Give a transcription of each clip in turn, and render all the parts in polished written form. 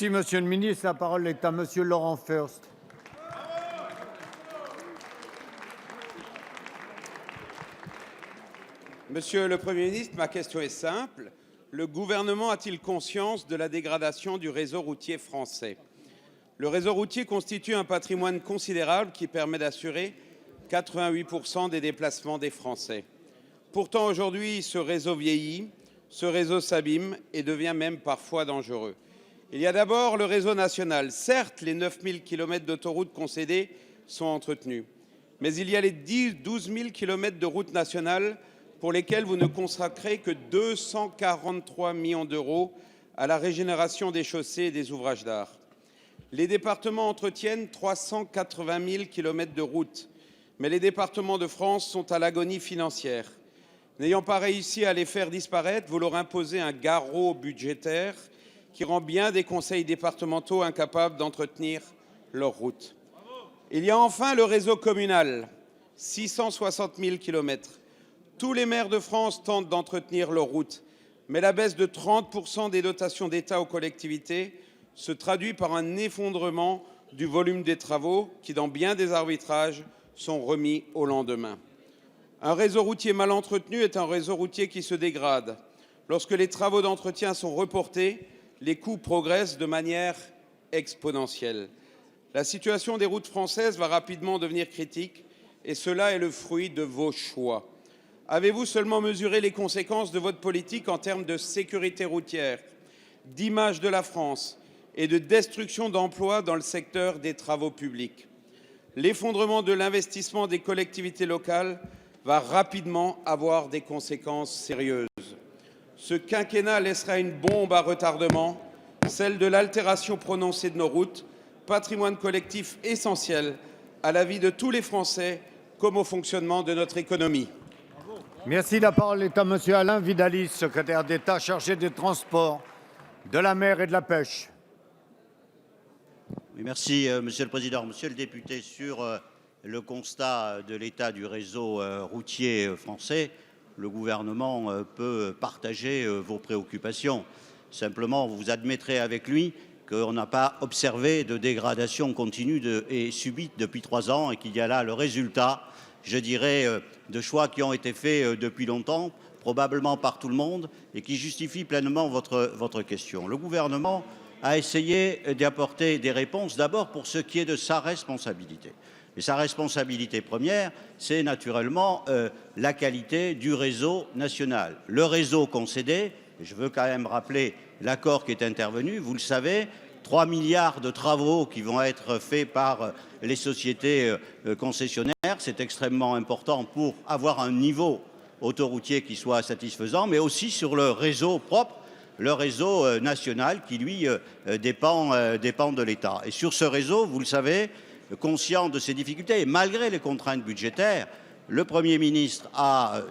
Merci, Monsieur le ministre. La parole est à Monsieur Laurent Furst. Monsieur le Premier ministre, ma question est simple. Le gouvernement a-t-il conscience de la dégradation du réseau routier français? Le réseau routier constitue un patrimoine considérable qui permet d'assurer 88% des déplacements des Français. Pourtant, aujourd'hui, ce réseau vieillit, ce réseau s'abîme et devient même parfois dangereux. Il y a d'abord le réseau national. Certes, les 9000 km d'autoroutes concédées sont entretenus. Mais il y a les 12 000 km de routes nationales pour lesquelles vous ne consacrez que 243 millions d'euros à la régénération des chaussées et des ouvrages d'art. Les départements entretiennent 380 000 km de routes, mais les départements de France sont à l'agonie financière. N'ayant pas réussi à les faire disparaître, vous leur imposez un garrot budgétaire qui rend bien des conseils départementaux incapables d'entretenir leurs routes. Il y a enfin le réseau communal, 660 000 km. Tous les maires de France tentent d'entretenir leurs routes, mais la baisse de 30% des dotations d'État aux collectivités se traduit par un effondrement du volume des travaux qui, dans bien des arbitrages, sont remis au lendemain. Un réseau routier mal entretenu est un réseau routier qui se dégrade. Lorsque les travaux d'entretien sont reportés, les coûts progressent de manière exponentielle. La situation des routes françaises va rapidement devenir critique et cela est le fruit de vos choix. Avez-vous seulement mesuré les conséquences de votre politique en termes de sécurité routière, d'image de la France et de destruction d'emplois dans le secteur des travaux publics? L'effondrement de l'investissement des collectivités locales va rapidement avoir des conséquences sérieuses. Ce quinquennat laissera une bombe à retardement, celle de l'altération prononcée de nos routes, patrimoine collectif essentiel à la vie de tous les Français comme au fonctionnement de notre économie. Merci. La parole est à Monsieur Alain Vidalies, secrétaire d'État chargé des Transports, de la mer et de la pêche. Oui, merci, Monsieur le Président. Monsieur le député, sur le constat de l'état du réseau routier français, le gouvernement peut partager vos préoccupations. Simplement, vous admettrez avec lui qu'on n'a pas observé de dégradation continue et subite depuis 3 ans et qu'il y a là le résultat, je dirais, de choix qui ont été faits depuis longtemps, probablement par tout le monde, et qui justifient pleinement votre question. Le gouvernement a essayé d'apporter des réponses, d'abord pour ce qui est de sa responsabilité. Et sa responsabilité première, c'est naturellement la qualité du réseau national. Le réseau concédé, et je veux quand même rappeler l'accord qui est intervenu, vous le savez, 3 milliards de travaux qui vont être faits par les sociétés concessionnaires. C'est extrêmement important pour avoir un niveau autoroutier qui soit satisfaisant, mais aussi sur le réseau propre, le réseau national qui, lui, dépend de l'État. Et sur ce réseau, vous le savez, conscient de ces difficultés, et malgré les contraintes budgétaires, le Premier ministre a,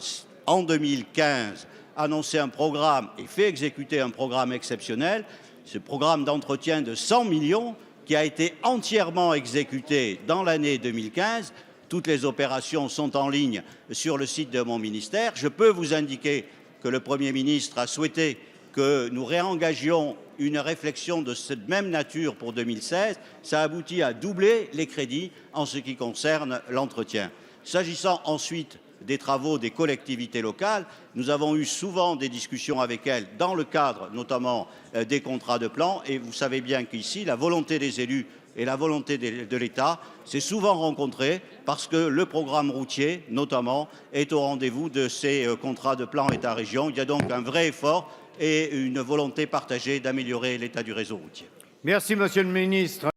en 2015, annoncé un programme et fait exécuter un programme exceptionnel, ce programme d'entretien de 100 millions qui a été entièrement exécuté dans l'année 2015. Toutes les opérations sont en ligne sur le site de mon ministère. Je peux vous indiquer que le Premier ministre a souhaité que nous réengagions une réflexion de cette même nature pour 2016. Ça aboutit à doubler les crédits en ce qui concerne l'entretien. S'agissant ensuite des travaux des collectivités locales, nous avons eu souvent des discussions avec elles dans le cadre notamment des contrats de plan, et vous savez bien qu'ici la volonté des élus et la volonté de l'État s'est souvent rencontrée parce que le programme routier notamment est au rendez-vous de ces contrats de plan État-région. Il y a donc un vrai effort et une volonté partagée d'améliorer l'état du réseau routier. Merci, Monsieur le ministre.